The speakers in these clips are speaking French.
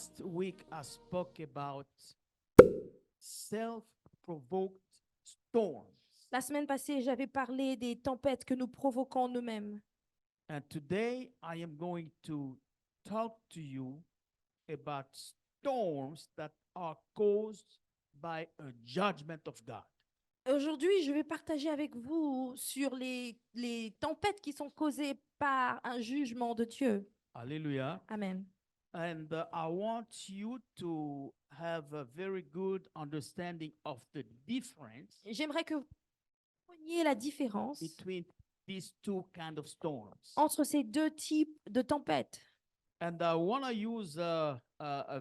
Last week I spoke about self-provoked storms. La semaine passée, j'avais parlé des tempêtes que nous provoquons nous-mêmes. And today I am going to talk to you about storms that are caused by a judgment of God. Aujourd'hui, je vais partager avec vous sur les tempêtes qui sont causées par un jugement de Dieu. Hallelujah. Amen. And I want you to have a very good understanding of the difference J'aimerais que vous compreniez la différence between these two kind of storms. entre ces deux types de tempêtes. And I want to use a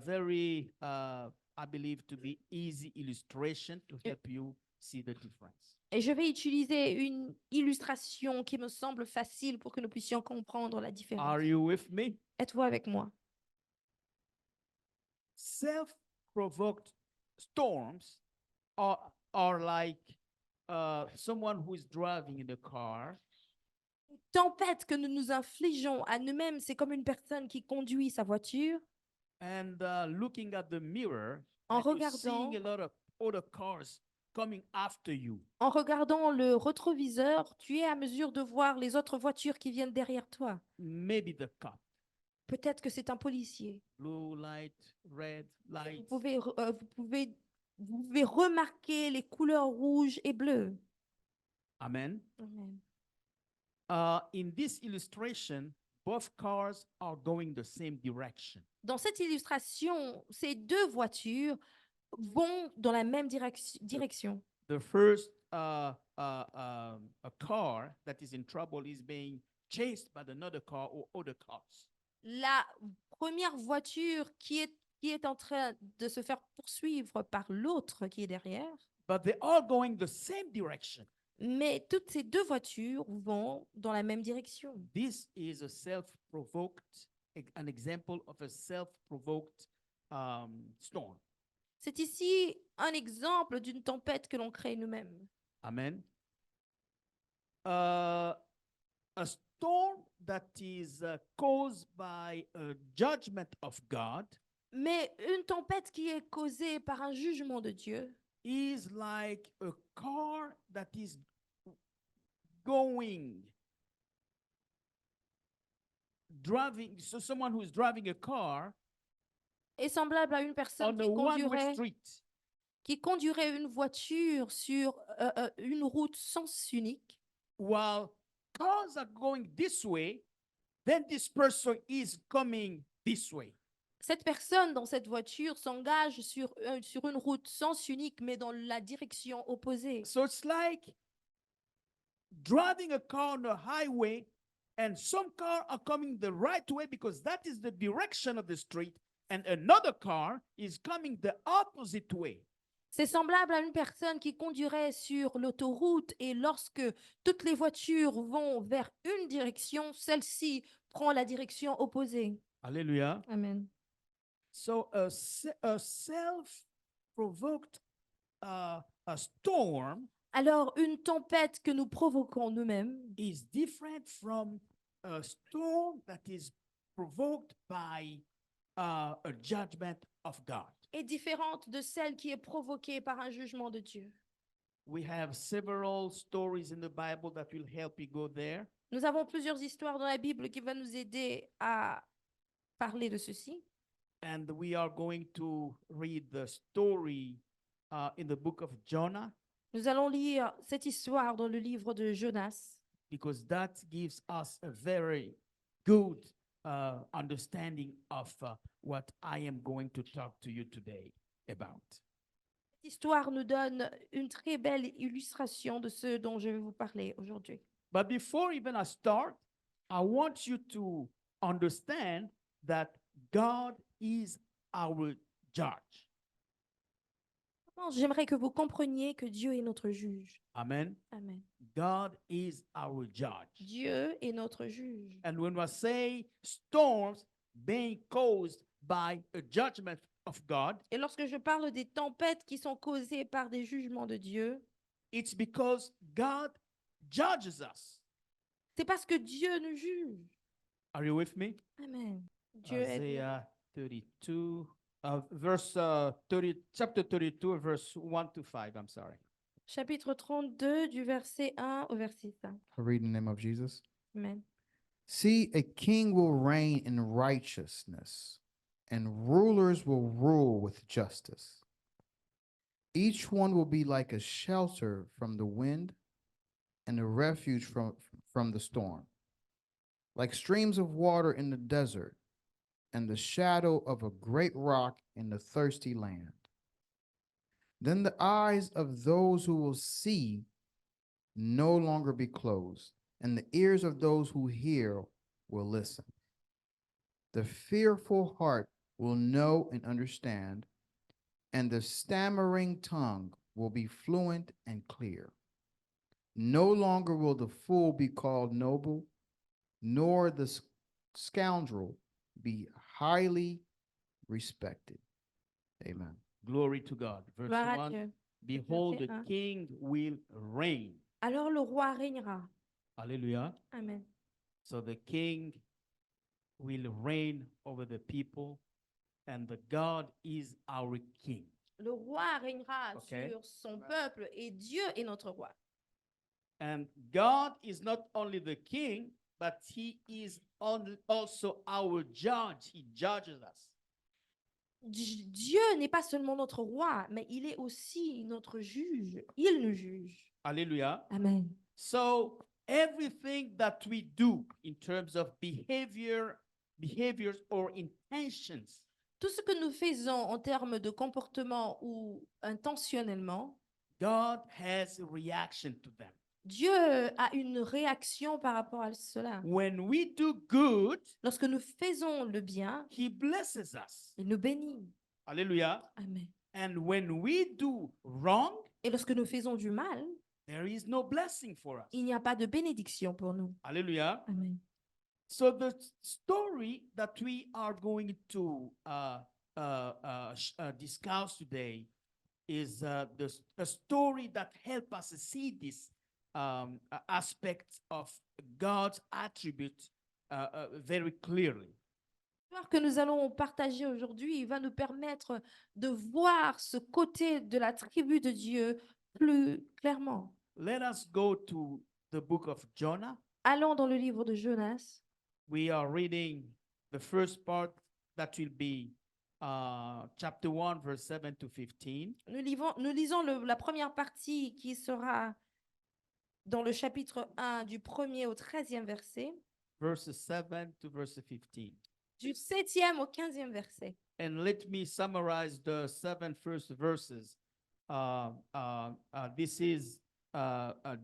very, I believe, to be easy illustration to help you see the difference. Et je vais utiliser une illustration qui me semble facile pour que nous puissions comprendre la différence. Are you with me? Êtes-vous avec moi? Self-provoked storms are like someone who is driving in a car Les tempêtes que nous nous infligeons à nous-mêmes, c'est comme une personne qui conduit sa voiture and looking at the mirror en and you're seeing regardant, a lot of other cars coming after you. en regardant le rétroviseur, tu es à mesure de voir les autres voitures qui viennent derrière toi. Maybe the cop, Peut-être que c'est un policier. blue light, red Vous light. pouvez, vous pouvez remarquer les couleurs rouges et bleues. Amen. Amen. In this illustration, both cars are going the same direction. Dans cette illustration, ces deux voitures vont dans la même direction. The first a car that is in trouble is being chased by another car or other cars. La première voiture qui est en train de se faire poursuivre par l'autre qui est derrière, But they are going the same direction. mais toutes ces deux voitures vont dans la même direction. This is a self-provoked, an example of a self-provoked storm. C'est ici un exemple d'une tempête que l'on crée nous-mêmes. Amen. A storm that is caused by a judgment of God Mais une tempête qui est causée par un jugement de Dieu, is like a car that is going, driving, so someone who is driving a car est semblable à une personne on a one-way street. qui conduirait une voiture sur une route sens unique. While cars are going this way, then this person is coming this way. Cette personne dans cette voiture s'engage sur une route sens unique, mais dans la direction opposée. So it's like driving a car on a highway, and some cars are coming the right way because that is the direction of the street, and another car is coming the opposite way. C'est semblable à une personne qui conduirait sur l'autoroute et lorsque toutes les voitures vont vers une direction, celle-ci prend la direction opposée. Hallelujah. Amen. So a self-provoked a storm Alors, une tempête que nous provoquons nous-mêmes is different from a storm that is provoked by a judgment of God. est différente de celle qui est provoquée par un jugement de Dieu. We have several stories in the Bible that will help you go there. Nous avons plusieurs histoires dans la Bible qui vont nous aider à parler de ceci. And we are going to read the story in the book of Jonah Nous allons lire cette histoire dans le livre de Jonas because that gives us a very good understanding of what I am going to talk to you today about. Cette histoire nous donne une très belle illustration de ce dont je vais vous parler aujourd'hui. But before even I start, I want you to understand that God is our judge. J'aimerais que vous compreniez que Dieu est notre juge. Amen. Amen. God is our judge. Dieu est notre juge. And when we say storms being caused by a judgment of God, Et lorsque je parle des tempêtes qui sont causées par des jugements de Dieu, it's because God judges us. c'est parce que Dieu nous juge. Are you with me? Amen. Dieu est Isaiah 32, chapter 32, verse 1 to 5. I'm sorry. Chapitre 32 du verset 1 au verset 5. I read in the name of Jesus. Amen. See, a king will reign in righteousness, and rulers will rule with justice. Each one will be like a shelter from the wind and a refuge from the storm, like streams of water in the desert and the shadow of a great rock in the thirsty land. Then the eyes of those who will see no longer be closed, and the ears of those who hear will listen. The fearful heart will know and understand, and the stammering tongue will be fluent and clear. No longer will the fool be called noble, nor the scoundrel be highly respected. Amen. Glory to God. Verse Gloire à 1. Dieu. Behold, the Verset 1. king will reign. Alors le roi régnera. Hallelujah. Amen. So the king will reign over the people, and the God is our king. Le roi régnera Okay. sur son peuple et Dieu est notre roi. And God is not only the king, but he is also our judge. He judges us. Dieu n'est pas seulement notre roi, mais il est aussi notre juge. Il nous juge. Hallelujah. Amen. So everything that we do in terms of behaviors or intentions, Tout ce que nous faisons en termes de comportement ou intentionnellement, God has a reaction to them. Dieu a une réaction par rapport à cela. When we do good, Lorsque nous faisons le bien, he blesses us. il nous bénit. Hallelujah. Amen. And when we do wrong, Et lorsque nous faisons du mal, there is no blessing for us. il n'y a pas de bénédiction pour nous. Hallelujah. Amen. So the story that we are going to discuss today is a story that helps us see this aspect of God's attribute very clearly. L'histoire que nous allons partager aujourd'hui va nous permettre de voir ce côté de l'attribut de Dieu plus clairement. Let us go to the book of Jonah. Allons dans le livre de Jonas. We are reading the first part that will be chapter 1, verse 7 to 15. Nous lisons la première partie qui sera dans le chapitre 1 du 1er au 13e verset, Verses 7 to verse 15. du 7e au 15e verset. And let me summarize the 7 first verses. This is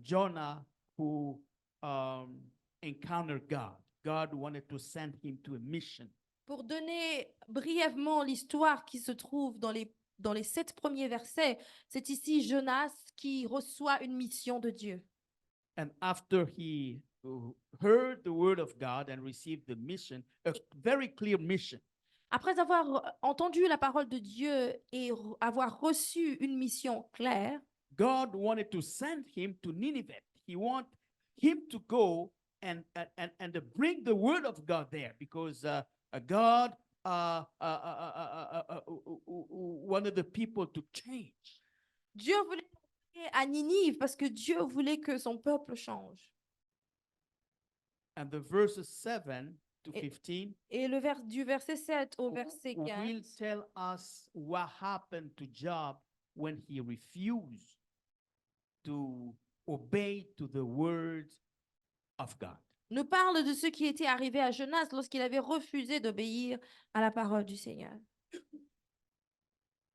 Jonah who encountered God. God wanted to send him to a mission. Pour donner brièvement l'histoire qui se trouve dans les 7 premiers versets, c'est ici Jonas qui reçoit une mission de Dieu. And after he heard the word of God and received the mission, a very clear mission, Après avoir entendu la parole de Dieu et avoir reçu une mission claire, God wanted to send him to Nineveh. He wanted him to go and bring the word of God there because God wanted the people to change. Dieu voulait aller à Ninive parce que Dieu voulait que son peuple change. And the verses 7 to Et- 15 Et du verset 7 au verset will 15 tell us what happened to Job when he refused to obey to the word of God. nous parle de ce qui était arrivé à Jonas lorsqu'il avait refusé d'obéir à la parole du Seigneur.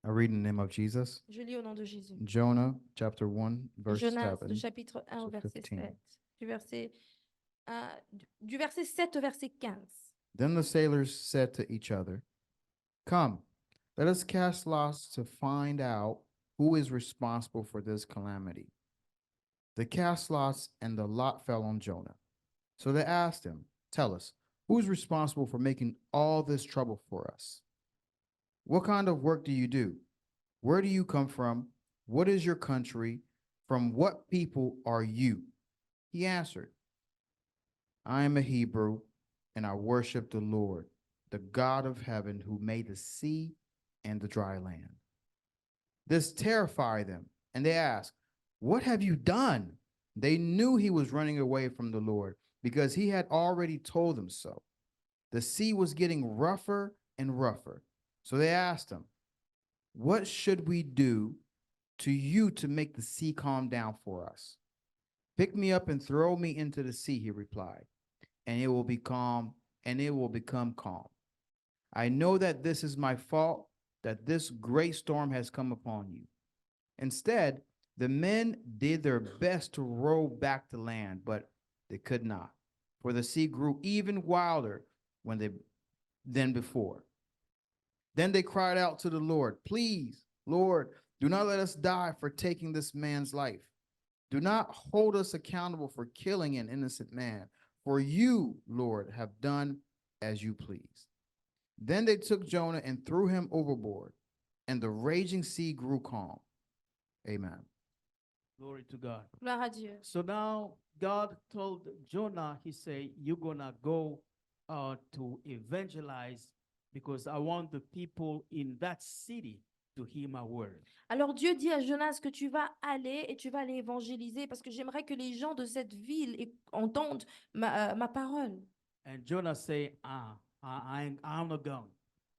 I read in the name of Jesus. Je lis au nom de Jésus. Jonah chapter 1, verse Jonas, 7. le chapitre 1 au to verset 15. 7. Du verset 7 au verset 15. Then the sailors said to each other, "Come, let us cast lots to find out who is responsible for this calamity." They cast lots, and the lot fell on Jonah. So they asked him, "Tell us, who is responsible for making all this trouble for us? What kind of work do you do? Where do you come from? What is your country? From what people are you?" He answered, "I am a Hebrew, and I worship the Lord, the God of heaven who made the sea and the dry land. This terrified them, and they asked, "What have you done?" They knew he was running away from the Lord because he had already told them so. The sea was getting rougher and rougher. So they asked him, "What should we do to you to make the sea calm down for us?" "Pick me up and throw me into the sea," he replied, "and it will be calm, and it will become calm. I know that this is my fault, that this great storm has come upon you." Instead, the men did their best to row back to land, but they could not, for the sea grew even wilder than before. Then they cried out to the Lord, "Please, Lord, do not let us die for taking this man's life. Do not hold us accountable for killing an innocent man, for you, Lord, have done as you please." Then they took Jonah and threw him overboard, and the raging sea grew calm. Amen. Glory to God. Gloire à Dieu. So now God told Jonah, he said, "You're gonna go to evangelize because I want the people in that city to hear my word." Alors Dieu dit à Jonas que tu vas aller et tu vas aller évangéliser parce que j'aimerais que les gens de cette ville entendent ma parole. And Jonah said, I'm not going.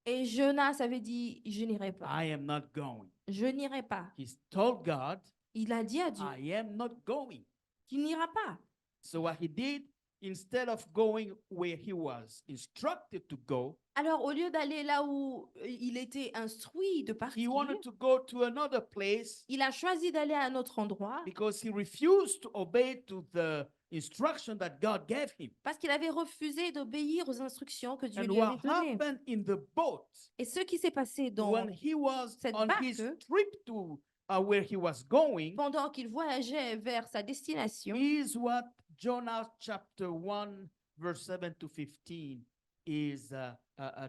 Et Jonas avait dit, je n'irai pas. I am not going. Je n'irai pas. He told God, Il a dit à Dieu I am not going. qu'il n'ira pas. So what he did, instead of going where he was instructed to go, Alors au lieu d'aller là où il était instruit de he partir, wanted to go to another place il a choisi d'aller à un autre endroit because he refused to obey to the instruction that God gave him. parce qu'il avait refusé d'obéir aux instructions que Dieu And lui avait what données. happened in the boat Et ce qui s'est passé when he was cette on his barque, trip to where he was going pendant qu'il voyageait vers sa destination, is what Jonah chapter 1 verse 7 to 15 is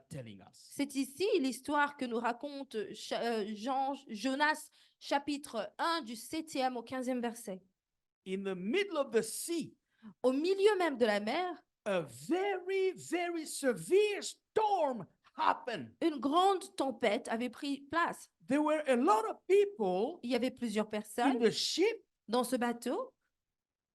telling us. c'est ici l'histoire que nous raconte Jonas, chapitre 1 du 7e au 15e verset. In the middle of the sea, Au milieu même de la mer, a very, very severe storm happened. une grande tempête avait pris place. There were a lot of people Il y avait plusieurs in personnes the ship. dans ce bateau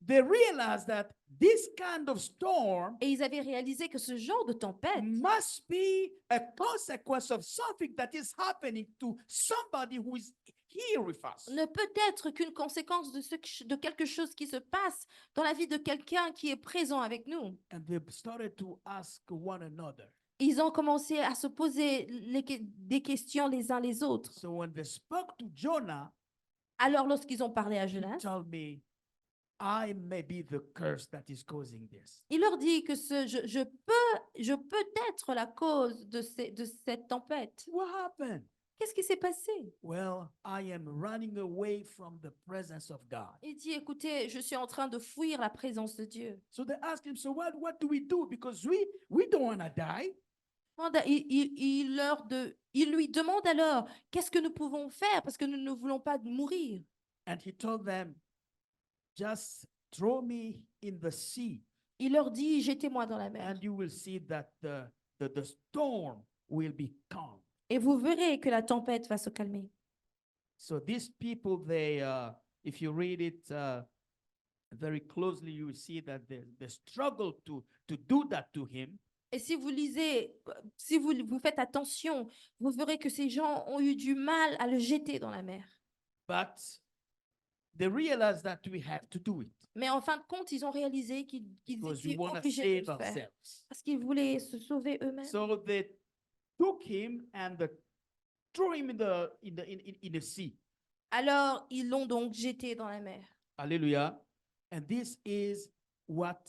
They realized that this kind of storm et ils avaient réalisé que ce genre de tempête must be a consequence of something that is happening to somebody who is here with us. ne peut être qu'une conséquence de quelque chose qui se passe dans la vie de quelqu'un qui est présent avec nous. And they started to ask one another. Ils ont commencé à se poser des questions les uns les autres. So when they spoke to Jonah, Alors lorsqu'ils ont parlé à he Jonas, told me, I may be the curse that is causing this. il leur dit que je peux être la cause de cette tempête. What happened? Qu'est-ce qui s'est passé? Well, I am running away from the presence of God. Il dit, écoutez, je suis en train de fuir la présence de Dieu. So they asked him, so what do we do? Because we don't want to die. Il lui demande alors, qu'est-ce que nous pouvons faire parce que nous ne voulons pas mourir. And he told them, just throw me in the sea Il leur dit, jetez-moi dans la mer. and you will see that the storm will be calm. Et vous verrez que la tempête va se calmer. So these people, they, if you read it very closely, you will see that they struggle to do that to him. Et si vous lisez, si vous faites attention, vous verrez que ces gens ont eu du mal à le jeter dans la mer. But they realize that we have to do it Mais en fin de compte, ils ont réalisé qu'ils because we étaient want to obligés de save le faire ourselves. parce qu'ils voulaient se sauver eux-mêmes. So they took him and threw him in the sea. Alors, ils l'ont donc jeté dans la mer. Hallelujah. And this is what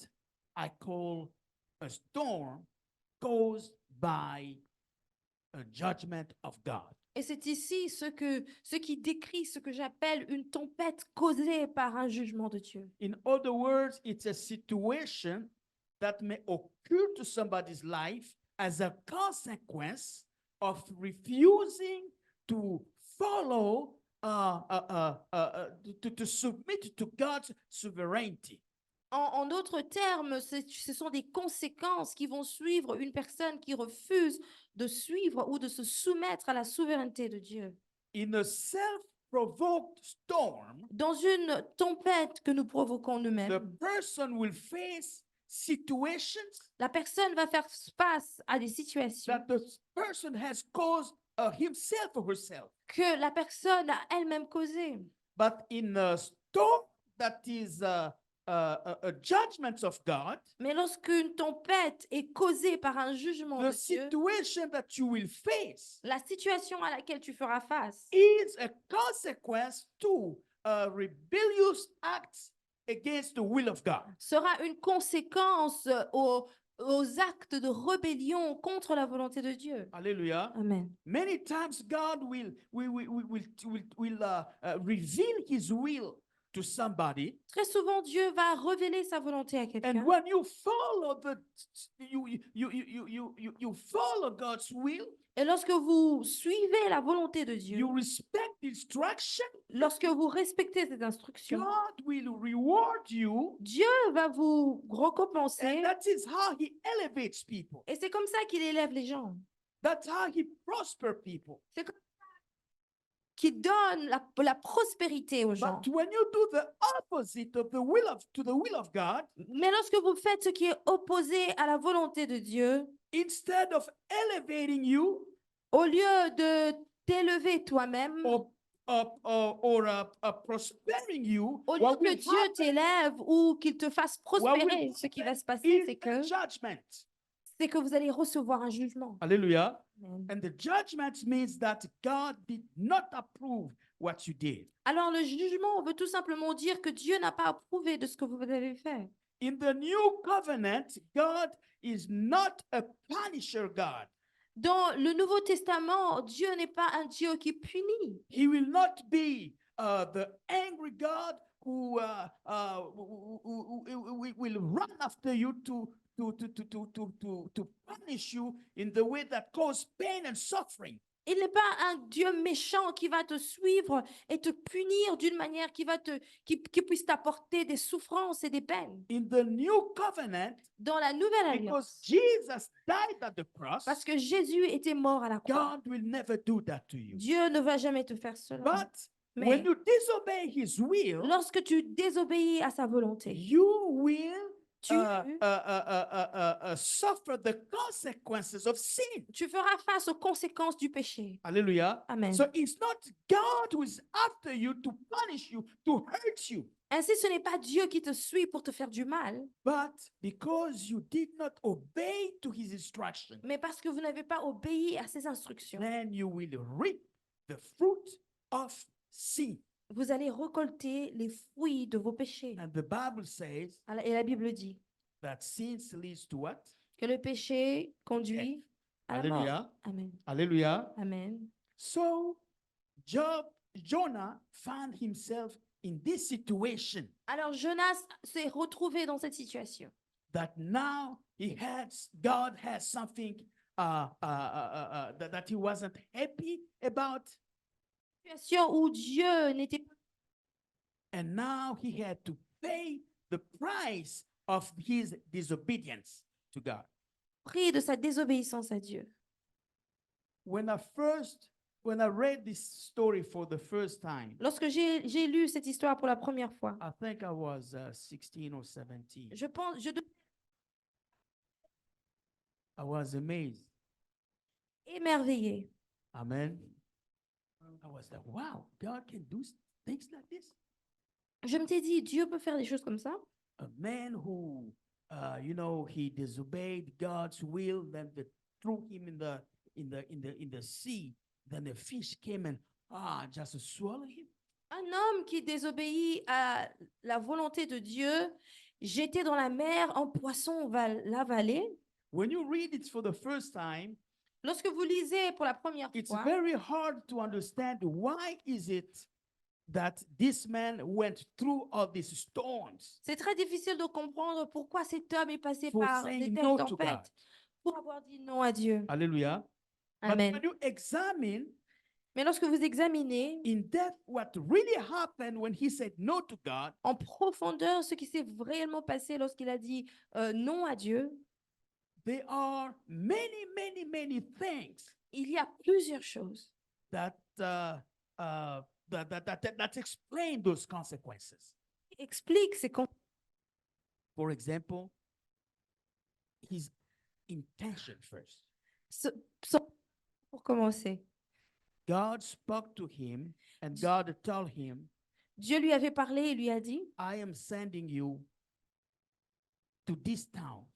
I call a storm caused by a judgment of God. Et c'est ici ce qui décrit ce que j'appelle une tempête causée par un jugement de Dieu. In other words, it's a situation that may occur to somebody's life as a consequence of refusing to follow, to submit to God's sovereignty. En d'autres termes, ce sont des conséquences qui vont suivre une personne qui refuse de suivre ou de se soumettre à la souveraineté de Dieu. In a self-provoked storm, Dans une tempête que nous provoquons the nous-mêmes, person will face situations la personne va faire face à des situations that the person has caused himself or herself. que la personne a elle-même causées. But in a storm that is a judgment of God, Mais lorsqu'une tempête est causée par un jugement the de Dieu, situation that you will face la situation à laquelle tu feras face is a consequence to rebellious acts against the will of God. sera une conséquence aux actes de rébellion contre la volonté de Dieu. Hallelujah. Amen. Many times God will reveal his will to somebody. Très souvent, Dieu va révéler sa volonté à And quelqu'un. when you follow you follow God's will, Et lorsque vous suivez la volonté de Dieu, you respect the instruction, lorsque vous respectez ces instructions, God will reward you. Dieu va vous récompenser. And that is how he elevates people. Et c'est comme ça qu'il élève les gens, That's how he prospers people. qu'il donne la prospérité aux gens. But when you do the opposite of the will to the will of God, Mais lorsque vous faites ce qui est opposé à la volonté de Dieu, instead of elevating you au lieu de t'élever toi-même, or prospering you, au lieu what que will Dieu happen t'élève ou qu'il te fasse prospérer, ce qui va se passer, is a judgment. c'est que vous allez recevoir un jugement. Hallelujah. Amen. And the judgment means that God did not approve what you did. Alors le jugement veut tout simplement dire que Dieu n'a pas approuvé de ce que vous avez fait. In the new covenant, God is not a punisher God. Dans le Nouveau Testament, Dieu n'est pas un Dieu qui punit. He will not be the angry God who will run after you to punish you in the way that causes pain and suffering. Il n'est pas un Dieu méchant qui va te suivre et te punir d'une manière qui puisse t'apporter des souffrances et des peines. In the new covenant, Dans la nouvelle alliance, because Jesus died at the cross, parce que Jésus était mort à la croix, God will never do that to you. Dieu ne va jamais te faire cela. But Mais when you disobey his will, lorsque tu désobéis à sa volonté, you will tu suffer the consequences of sin. tu feras face aux conséquences du péché. Hallelujah. Amen. So it's not God who is after you to punish you, to hurt you, Ainsi, ce n'est pas Dieu qui te suit pour te faire du mal, but because you did not obey to his instruction, mais parce que vous n'avez pas obéi à ses instructions. then you will reap the fruit of sin. Vous allez récolter les fruits de vos péchés. And the Bible says Et la Bible dit that sin leads to what? que le péché conduit à la mort. Hallelujah. Amen. Hallelujah. Amen. So Jonah found himself in this situation Alors Jonas s'est retrouvé dans cette situation. that now God has something that he wasn't happy about, Situation où Dieu n'était pas. and now he had to pay the price of his disobedience to God. Pris de sa désobéissance à Dieu. When I read this story for the first time, Lorsque j'ai lu cette histoire pour la première fois, I think I was 16 or 17. I was amazed. Émerveillé. Amen. I was like, wow, God can do things like this. Je me suis dit, Dieu peut faire des choses comme ça. A man who, he disobeyed God's will, then they threw him in the sea. Then the fish came and just swallowed him. Un homme qui désobéit à la volonté de Dieu, jeté dans la mer, un poisson va l'avaler. When you read it for the first time, Lorsque vous lisez pour la première it's fois, very hard to understand why is it that this man went through all these storms c'est très difficile de comprendre pourquoi cet homme est passé for par des saying telles no to God. tempêtes pour avoir dit non à Dieu. Hallelujah. But Amen. when you examine Mais lorsque vous examinez in depth what really happened when he said no to God, en profondeur ce qui s'est réellement passé lorsqu'il a dit non à Dieu, there are many, many, many things il y a plusieurs choses that that explain those consequences. qui expliquent ces For example, his intention first. ce- ce- Pour commencer, God spoke to him, and God told him, Dieu lui avait parlé et lui a dit, I am sending you to this town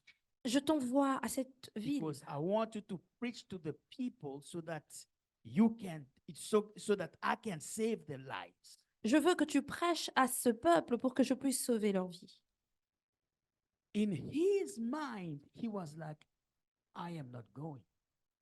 je t'envoie à cette ville because I want you to preach to the people so that so that I can save their lives. Je veux que tu prêches à ce peuple pour que je puisse sauver leur vie. In his mind, he was like, I am not going.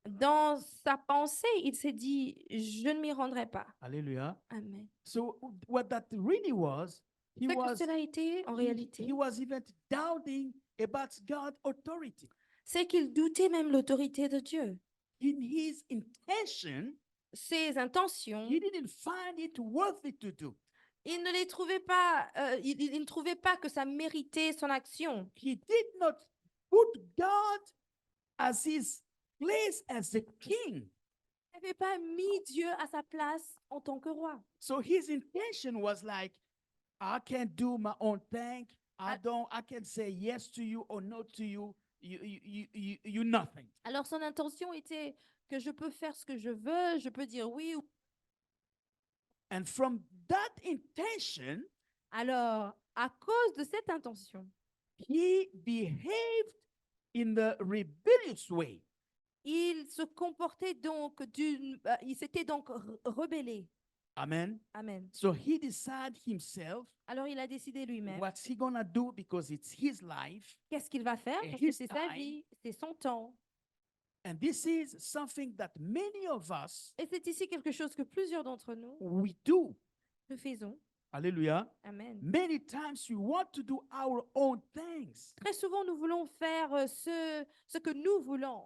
Dans sa pensée, il s'est dit, je ne m'y rendrai pas. Hallelujah. Amen. So what that really was, he Ce que was cela a été, en he réalité, was even doubting about God's authority. c'est qu'il doutait même l'autorité de Dieu. In his intention, Ses intentions, he didn't find it worthy to do. il ne les trouvait pas, il ne trouvait pas que ça méritait son action. He did not put God as his place as the king. Il n'avait pas mis Dieu à sa place en tant que roi. So his intention was like, I can't do my own thing. I can say yes to you or no to you. You nothing. Alors son intention était que je peux faire ce que je veux, je peux dire oui. And from that intention, Alors, à cause de cette intention, he behaved in the rebellious way. il se comportait donc il s'était donc rebellé. Amen. Amen. So he decided himself Alors il a décidé lui-même what's he gonna do because it's his life. qu'est-ce qu'il va faire Et parce que his c'est sa time. vie, c'est son temps. And this is something that many of us Et c'est ici quelque chose que plusieurs d'entre nous we do. nous faisons. Hallelujah. Amen. Many times we want to do our own things. Très souvent, nous voulons faire ce que nous voulons.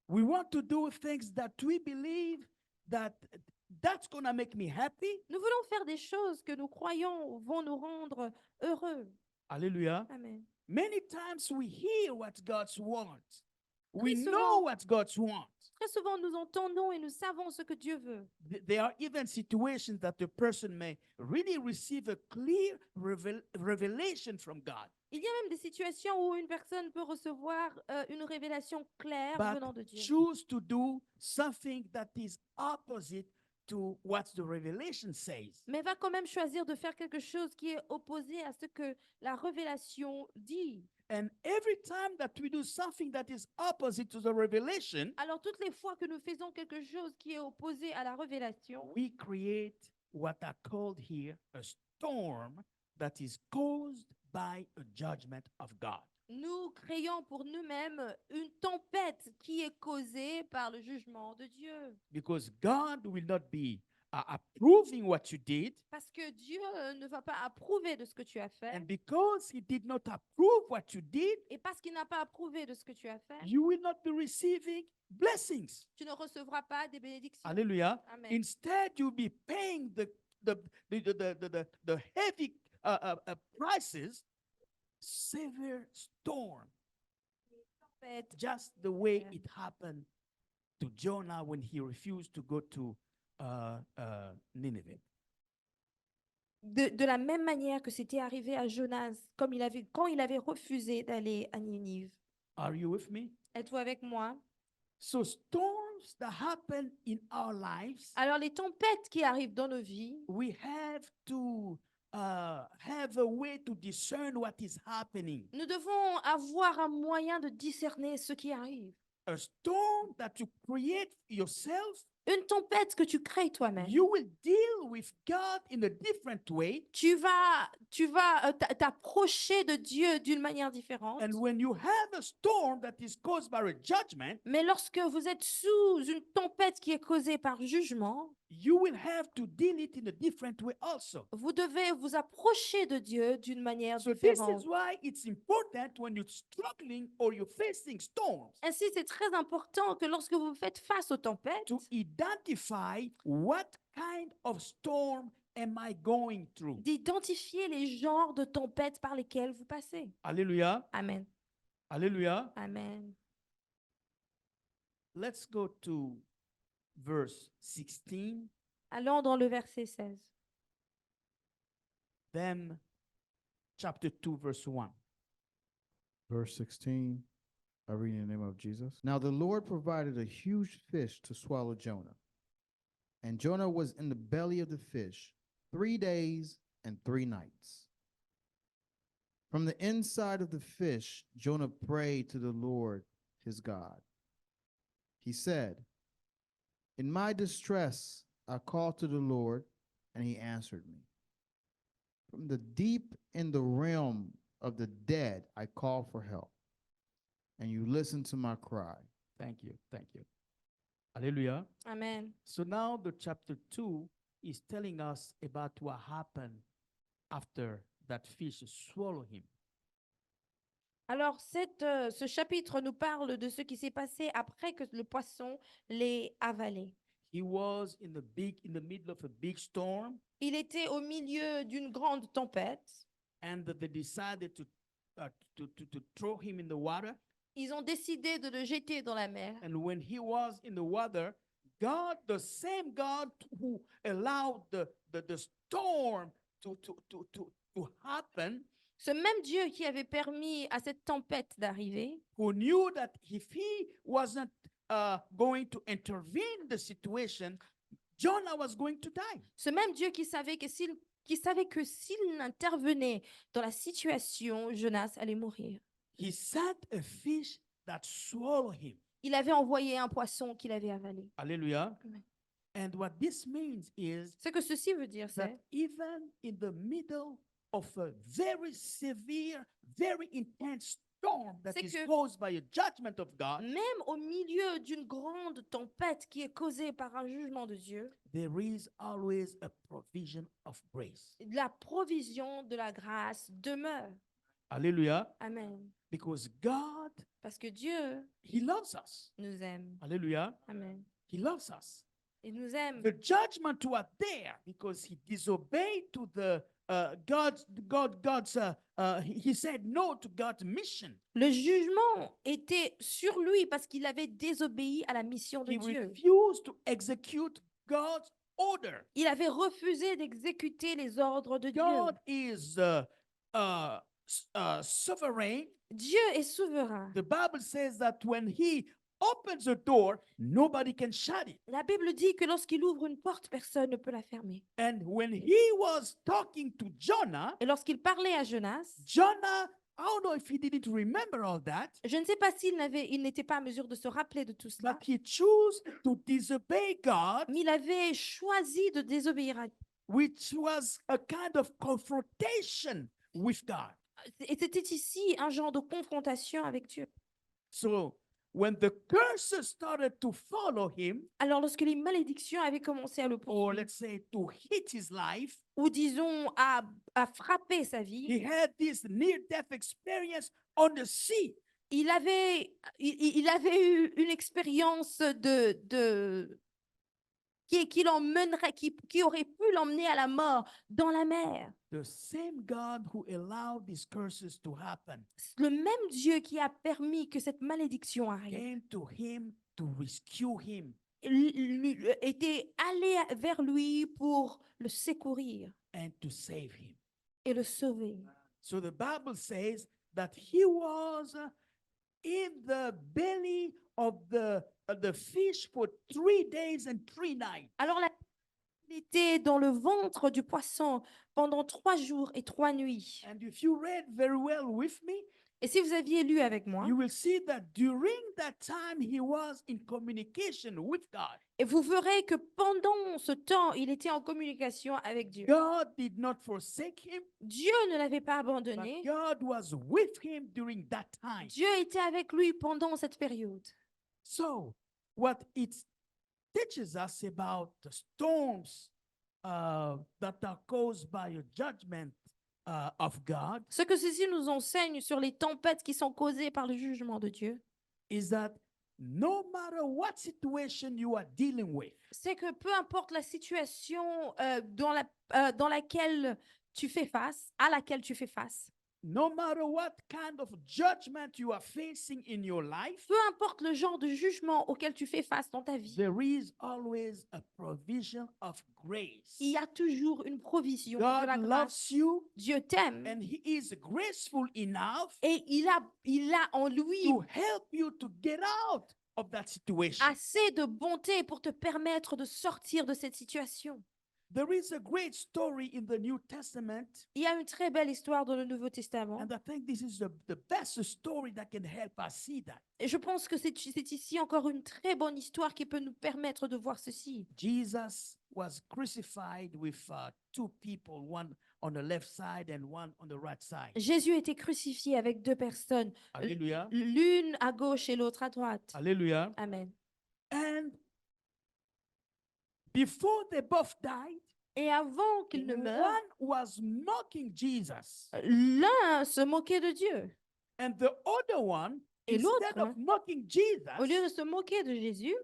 We want to do things that we believe that's going to make me happy. Nous voulons faire des choses que nous croyons vont nous rendre heureux. Hallelujah. Amen. Many times we hear what God wants. We souvent- know what God wants. Très souvent, nous entendons et nous savons ce que Dieu veut. There are even situations that the person may really receive a clear revelation from God. Il y a même des situations où une personne peut recevoir une révélation claire But venant de Dieu. choose to do something that is opposite to what the revelation says. Mais va quand même choisir de faire quelque chose qui est opposé à ce que la révélation dit. And every time that we do something that is opposite to the revelation, Alors toutes les fois que nous faisons quelque chose qui est opposé à la révélation, we create what are called here a storm that is caused by a judgment of God. nous créons pour nous-mêmes une tempête qui est causée par le jugement de Dieu. Because God will not be approving what you did, Parce que Dieu ne va pas approuver de ce que tu as fait. and because He did not approve what you did, Et parce qu'il n'a pas approuvé de ce que tu as fait, you will not be receiving blessings. tu ne recevras pas des bénédictions. Hallelujah. Amen. Instead, you'll be paying the heavy prices, severe storm, Tempête. just the way Yeah. it happened to Jonah when he refused to go to Nineveh. De la même manière que c'était arrivé à Jonas, quand il avait refusé d'aller à Ninive. Are you with me? Êtes-vous avec moi? So storms that happen in our lives, Alors les tempêtes qui arrivent dans nos vies, we have to have a way to discern what is happening. nous devons avoir un moyen de discerner ce qui arrive. A storm that you create yourself, Une tempête que tu crées toi-même, you will deal deal with God in a different way. tu vas t'approcher de Dieu d'une manière différente. And when you have a storm that is caused by a judgment, Mais lorsque vous êtes sous une tempête qui est causée par jugement, you will have to deal it in a different way also. vous devez vous approcher de Dieu d'une manière So this différente. is why it's important when you're struggling or you're facing storms Ainsi, c'est très important que lorsque vous faites face aux tempêtes, to identify what kind of storm am I going through. d'identifier les genres de tempêtes par lesquelles vous passez. Hallelujah. Amen. Hallelujah. Amen. Let's go to verse 16. Allons dans le verset 16. Then chapter 2, verse 1. Verse 16, I read in the name of Jesus. Now the Lord provided a huge fish to swallow Jonah. And Jonah was in the belly of the fish 3 days and 3 nights. From the inside of the fish, Jonah prayed to the Lord his God. He said, "In my distress, I called to the Lord, and he answered me. From the deep in the realm of the dead, I call for help, and you listen to my cry." Thank you. Thank you. Hallelujah. Amen. So now the chapter 2 is telling us about what happened after that fish swallowed him. Alors, ce chapitre nous parle de ce qui s'est passé après que le poisson l'ait avalé. He was in the middle of a big storm, Il était au milieu d'une grande tempête. and they decided to throw him in the water. Ils ont décidé de le jeter dans la mer. And when he was in the water, God, the same God who allowed the storm to happen, Ce même Dieu qui avait permis à cette tempête d'arriver, who knew that if he wasn't going to intervene in the situation, Jonah was going to die. ce même Dieu qui savait que s'il intervenait dans la situation, Jonas allait mourir. He sent a fish that swallowed him. Il avait envoyé un poisson qu'il avait avalé. Hallelujah. Amen. And what this means is Ce que ceci veut dire, that c'est even in the middle of a very severe, very intense storm that C'est is que- caused by a judgment of God, même au milieu d'une grande tempête qui est causée par un jugement de Dieu, there is always a provision of grace. la provision de la grâce demeure. Hallelujah. Amen. Because God, Parce que Dieu He loves us. nous aime. Hallelujah. Amen. He loves us. Il nous aime. The judgment was there because he disobeyed to the he said no to God's mission. Le jugement était sur lui parce qu'il avait désobéi à la mission de He Dieu. refused to execute God's order. Il avait refusé d'exécuter les ordres de Dieu. God is sovereign. Dieu est souverain. The Bible says that when he opens a door, nobody can shut it. La Bible dit que lorsqu'il ouvre une porte, personne ne peut la fermer. And when he was talking to Jonah, Et lorsqu'il parlait à Jonas, Jonah, I don't know if he didn't remember all that, je ne sais pas il n'était pas en mesure de se rappeler de tout cela, but he chose to disobey God, mais il avait choisi de désobéir à Dieu. which was a kind of confrontation with God. Et c'était ici un genre de confrontation avec Dieu. So when the curses started to follow him, Alors lorsque les malédictions avaient commencé à le or poursuivre, let's say to hit his life, ou disons à frapper sa vie, he had this near-death experience on the sea. il avait eu une expérience qui aurait pu l'emmener à la mort dans la mer. The same God who allowed these curses to happen Le même Dieu qui a permis que cette malédiction arrive came to him to rescue him était allé vers lui pour le secourir and to save him. et le sauver. So the Bible says that he was in the belly of the fish for 3 days and 3 nights. Alors il était dans le ventre du poisson pendant 3 jours et 3 nuits. And if you read very well with me, Et si vous aviez lu avec moi, you will see that during that time he was in communication with God. Et vous verrez que pendant ce temps, il était en communication avec Dieu. God did not forsake him, Dieu ne l'avait pas but abandonné. God was with him during that time. Dieu était avec lui pendant cette période. So, what it teaches us about the storms that are caused by a judgment of God Ce que ceci nous enseigne sur les tempêtes qui sont causées par le jugement de Dieu, is that no matter what situation you are dealing with, c'est que peu importe la situation dans laquelle tu fais face, à laquelle tu fais face, no matter what kind of judgment you are facing in your life, peu importe le genre de jugement auquel tu fais face dans ta vie, there is always a provision of grace. il y a toujours une provision de la God grâce. loves you Dieu t'aime and He is graceful enough et il a en lui to help you to get out of that situation. assez de bonté pour te permettre de sortir de cette situation. There is a great story in the New Testament, Il y a une très belle histoire dans le Nouveau Testament. and I think this is the best story that can help us see that. Et je pense que c'est ici encore une très bonne histoire qui peut nous permettre de voir ceci. Jesus was crucified with two people, one on the left side and one on the right side. Jésus était crucifié avec deux personnes, Hallelujah. l'une à gauche et l'autre à droite. Hallelujah. Amen. And before they both died, Et avant qu'il ne meure, one was mocking Jesus, l'un se moquait de Dieu. and the other one, Et instead l'autre, of mocking au lieu Jesus, de se moquer de Jésus,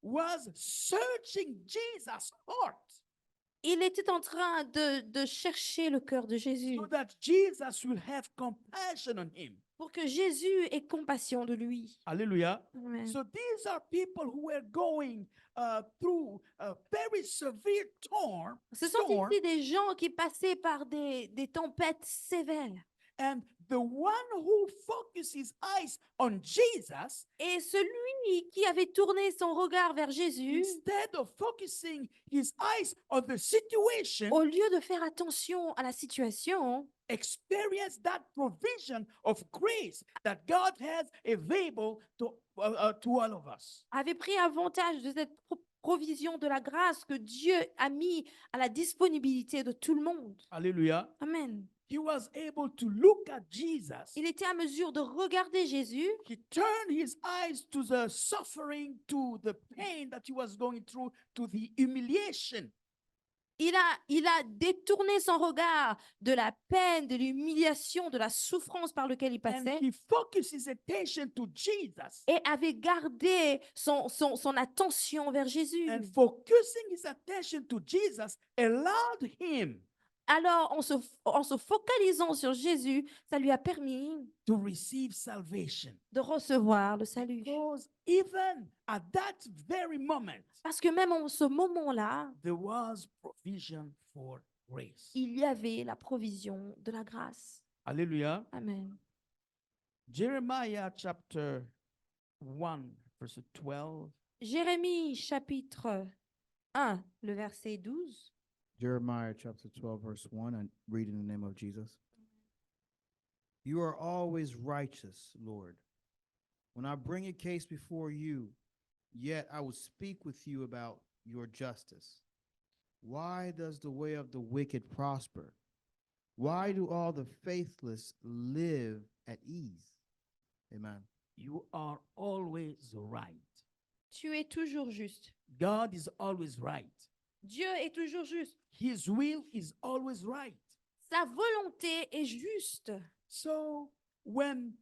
was searching Jesus' heart il était en train de chercher le cœur de Jésus so that Jesus will have compassion on him. pour que Jésus ait compassion de lui. Hallelujah. Amen. So these are people who were going through a very severe Ce sont storm, ici des gens qui passaient par des tempêtes sévères. and the one who focused his eyes on Jesus, Et celui qui avait tourné son regard vers Jésus, instead of focusing his eyes on the situation, au lieu de faire attention à la situation, experienced that provision of grace that God has available to all of us. avait pris avantage de cette provision de la grâce que Dieu a mis à la disponibilité de tout le monde. Hallelujah. Amen. He was able to look at Jesus. Il était à mesure de regarder Jésus. He turned his eyes to the suffering, to the pain that he was going through, to the humiliation. Il a détourné son regard de la peine, de l'humiliation, de la souffrance par laquelle il And passait he focused his attention to Jesus. et avait gardé son attention vers Jésus. And focusing his attention to Jesus allowed him Alors, en se focalisant sur Jésus, ça lui a permis to receive salvation. de recevoir le salut. Because even at that very moment, Parce que même en ce moment-là, there was provision for grace. il y avait la provision de la grâce. Hallelujah. Amen. Jeremiah chapter 1, verse 12. Jérémie chapitre 1, le verset 12. Jeremiah chapter 12, verse 1, and read in the name of Jesus. You are always righteous, Lord. When I bring a case before you, yet I will speak with you about your justice. Why does the way of the wicked prosper? Why do all the faithless live at ease? Amen. You are always right. Tu es toujours juste. God is always right. Dieu est toujours juste. His will is always right. Sa volonté est juste. So when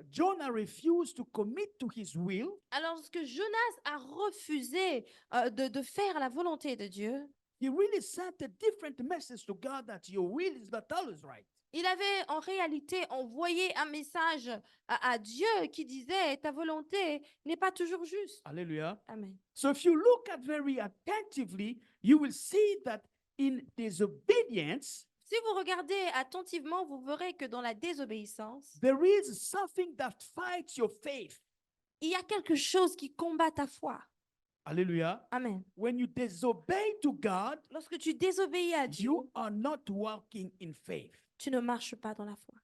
Jonah refused to commit to his will, Alors, lorsque Jonas a refusé de faire la volonté de Dieu, he really sent a different message to God that your will is not always right. il avait en réalité envoyé un message à Dieu qui disait, ta volonté n'est pas toujours juste. Hallelujah. Amen. So if you look at very attentively, you will see that in disobedience, Si vous regardez attentivement, vous verrez que dans la désobéissance, there is something that fights your faith. il y a quelque chose qui combat ta foi. Hallelujah. Amen. When you disobey to God, Lorsque tu désobéis à Dieu, you are not walking in faith. tu ne marches pas dans la foi.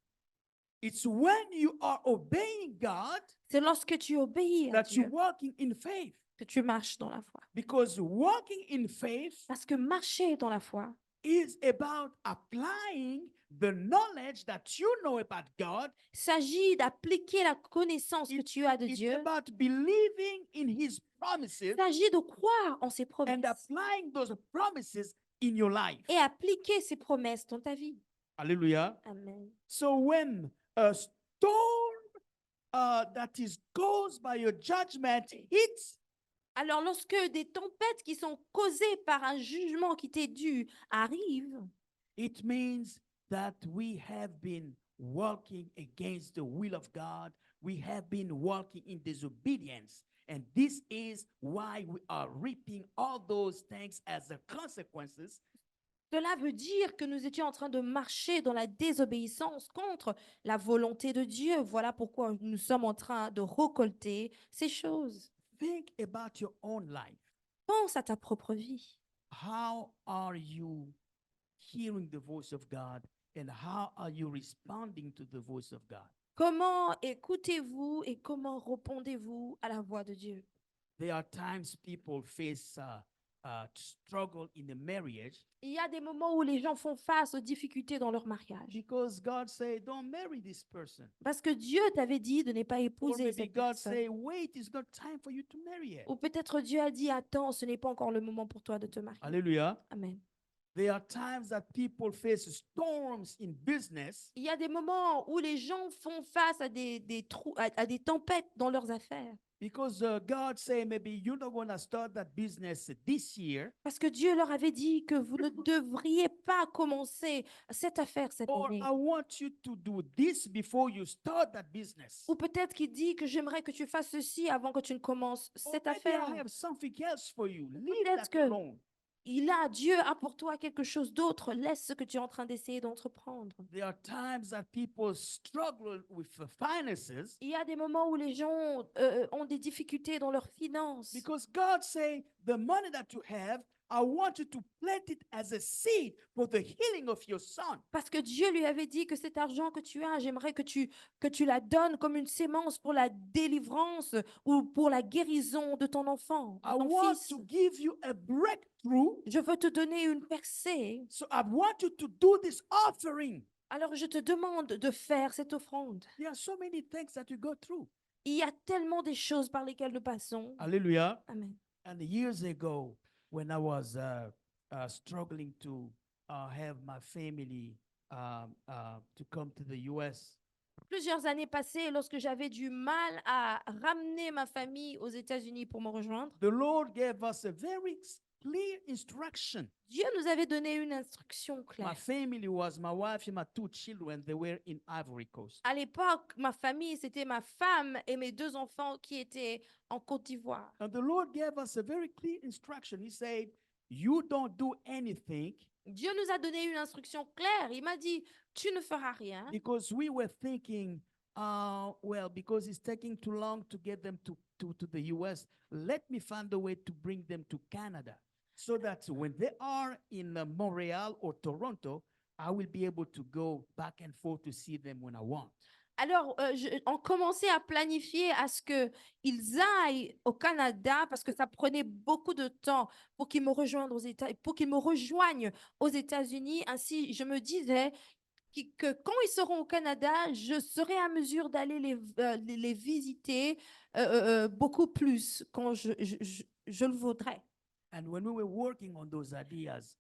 It's when you are obeying God C'est lorsque tu obéis à that you're Dieu walking in faith. que tu marches dans la foi. Because walking in faith Parce que marcher dans la foi, is about applying the knowledge that you know about God. s'agit d'appliquer la connaissance que tu as de It's Dieu. about believing in His promises Il s'agit de croire en ses and promesses applying those promises in your life. et appliquer ses promesses dans ta vie. Hallelujah. Amen. So when a storm that is caused by your judgment hits, Alors, lorsque des tempêtes qui sont causées par un jugement qui t'est dû arrivent, it means that we have been walking against the will of God. We have been walking in disobedience. And this is why we are reaping all those things as the consequences. cela veut dire que nous étions en train de marcher dans la désobéissance contre la volonté de Dieu. Voilà pourquoi nous sommes en train de récolter ces choses. Think about your own life. Pense à ta propre vie. How are you hearing the voice of God and how are you responding to the voice of God? Comment écoutez-vous et comment répondez-vous à la voix de Dieu? There are times people face struggle in the marriage Il y a des moments où les gens font face aux difficultés dans leur mariage. because God said, don't marry this person. Parce que Dieu t'avait dit de ne pas Or épouser maybe cette God personne. say, wait, it's not time for you to marry her. Ou peut-être Dieu a dit, attends, ce n'est pas encore le moment pour toi de te marier. Hallelujah. Amen. There are times that people face storms in business Il y a des moments où les gens font face à des trous, à des tempêtes dans leurs affaires. because God say maybe you're not going to start that business this year, Parce que Dieu leur avait dit que vous ne devriez pas commencer cette affaire cette or année. I want you to do this before you start that business. Ou peut-être qu'il dit que j'aimerais que tu fasses ceci avant que tu ne commences Or cette maybe affaire. I have something else for you. Leave peut-être that que- alone. Dieu a pour toi quelque chose d'autre. Laisse ce que tu es en train d'essayer d'entreprendre. There are times that people struggle with the finances Il y a des moments où les gens ont des difficultés dans leurs finances. because God say the money that you have, I want you to plant it as a seed for the healing of your son. Parce que Dieu lui avait dit que cet argent que tu as, j'aimerais que tu la donnes comme une sémence pour la délivrance ou pour la guérison de ton enfant, de I ton want fils. to give you a breakthrough. Je veux te donner une percée. So I want you to do this offering. Alors je te demande de faire cette offrande. There are so many things that you go through. Il y a tellement des choses par lesquelles nous passons. Hallelujah. Amen. And years ago, when I was struggling to have my family to come to the U.S., Plusieurs années passées, lorsque j'avais du mal à ramener ma famille aux États-Unis pour me rejoindre, the Lord gave us a very clear instruction. Dieu nous avait donné une instruction My claire. family was my wife and my 2 children. They were in Ivory Coast. À l'époque, ma famille, c'était ma femme et mes 2 enfants qui étaient en Côte d'Ivoire. And the Lord gave us a very clear instruction. He said, you don't do anything Dieu nous a donné une instruction claire. Il m'a dit, tu ne feras rien. because we were thinking, well, because it's taking too long to get them to the US, let me find a way to bring them to Canada so that when they are in Montreal or Toronto, I will be able to go back and forth to see them when I want. Alors, on commençait à planifier à ce qu'ils aillent au Canada parce que ça prenait beaucoup de temps pour qu'ils me rejoignent aux États-Unis. Ainsi, je me disais que quand ils seront au Canada, je serai à mesure d'aller les visiter beaucoup plus quand je le voudrais. And when we were working on those ideas,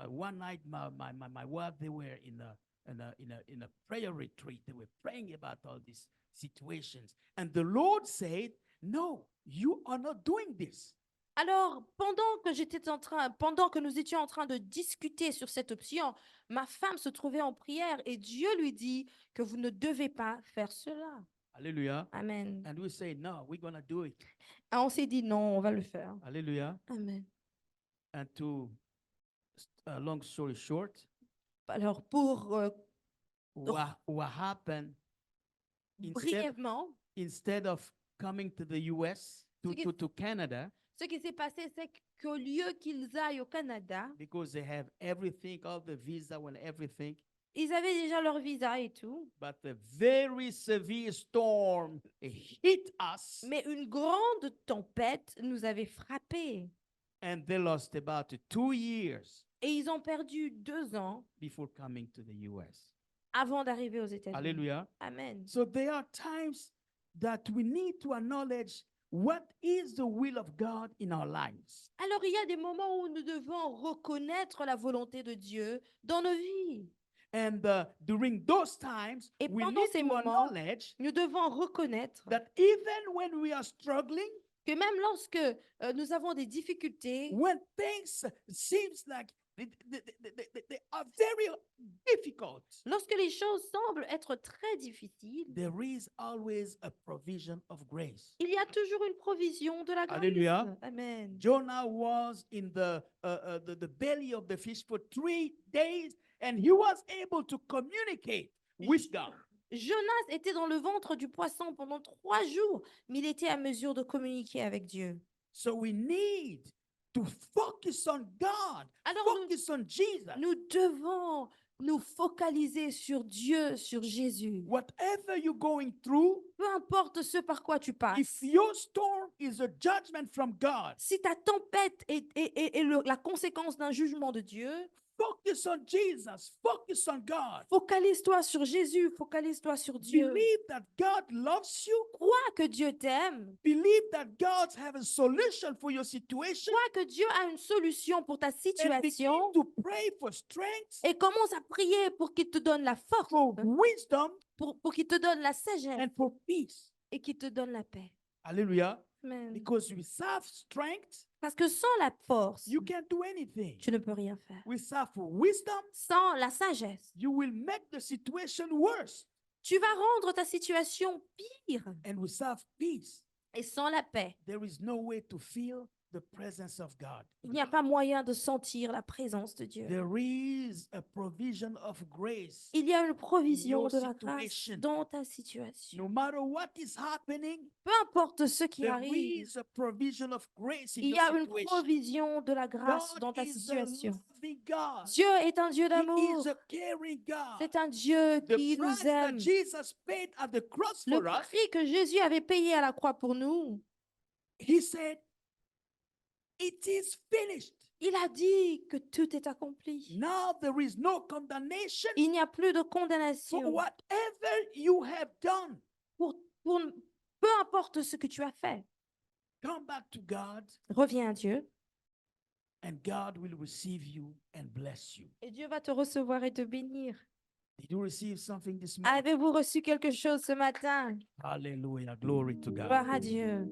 one night my wife, they were in a prayer retreat. They were praying about all these situations. And the Lord said, no, you are not doing this. Alors, pendant que nous étions en train de discuter sur cette option, ma femme se trouvait en prière et Dieu lui dit que vous ne devez pas faire cela. Hallelujah. Amen. And we say, no, we're going to do it. Ah, on s'est dit non, on va le faire. Hallelujah. Amen. And to, long story short, Alors, pour what happened brièvement, instead of coming to the US, Ce to Canada, ce qui s'est passé, c'est qu'au lieu qu'ils aillent au Canada, because they have everything, all the visa and everything, Ils avaient déjà leur visa et tout, but a very severe storm hit us, mais une grande tempête nous avait frappés. and they lost about 2 years Et ils ont perdu 2 ans before coming to the US. avant d'arriver aux États-Unis. Hallelujah. Amen. So there are times that we need to acknowledge what is the will of God in our lives. Alors, il y a des moments où nous devons reconnaître la volonté de Dieu dans nos vies. And during those times, Et we pendant need ces to moments, acknowledge Nous devons reconnaître that even when we are struggling, que même lorsque nous avons des difficultés, when things seems like they are very difficult, lorsque les choses semblent être très difficiles, there is always a provision of grace. il y a toujours une provision de la grâce. Alléluia. Amen. Jonah was in the belly of the fish for 3 days, and he was able to communicate with God. Jonas était dans le ventre du poisson pendant 3 jours, mais il était à mesure de communiquer avec Dieu. So we need to focus on God, Alors focus on Jesus. nous devons nous focaliser sur Dieu, sur Jésus. Whatever you're going through, Peu importe ce par quoi tu passes. if your storm is a judgment from God, Si ta tempête est la conséquence d'un jugement de Dieu, focus on Jesus, focus on God. focalise-toi sur Jésus, focalise-toi sur Dieu. Believe that God loves you. Crois que Dieu t'aime. Believe that God has a solution for your situation. Crois que Dieu a une solution pour ta And begin situation. to pray for strength, Et commence à prier pour qu'il te donne la force, for wisdom, pour qu'il te donne la sagesse and for peace. et qu'il te donne la paix. Hallelujah. Amen. Because without strength, Parce que sans la force, you can't do anything. tu ne peux rien faire. Without wisdom, Sans la sagesse, you will make the situation worse. tu vas rendre ta situation pire. And without peace, Et sans la paix, there is no way to feel the presence of God. il n'y a pas moyen de sentir la présence de Dieu. There is a provision of grace. Il y a une provision your de la grâce situation. dans ta situation. No matter what is happening, Peu importe ce qui there arrive, is a provision of grace in il y your a une situation. provision de la grâce dans God ta is a situation. loving God. Dieu est un Dieu He d'amour. is a caring God. C'est un Dieu The qui price nous that aime. Jesus paid at the cross Le for us, prix que Jésus avait payé à la croix pour nous, he said, it is finished. il a dit que tout est accompli. Now there is no condemnation Il n'y a plus de for condamnation whatever you have done. pour peu importe ce que tu as fait. Come back to God, Reviens à Dieu and God will receive you and bless you. et Dieu va te recevoir et te bénir. Did you receive something this morning? Avez-vous reçu quelque chose ce matin? Hallelujah. Glory to God. Gloire à Dieu.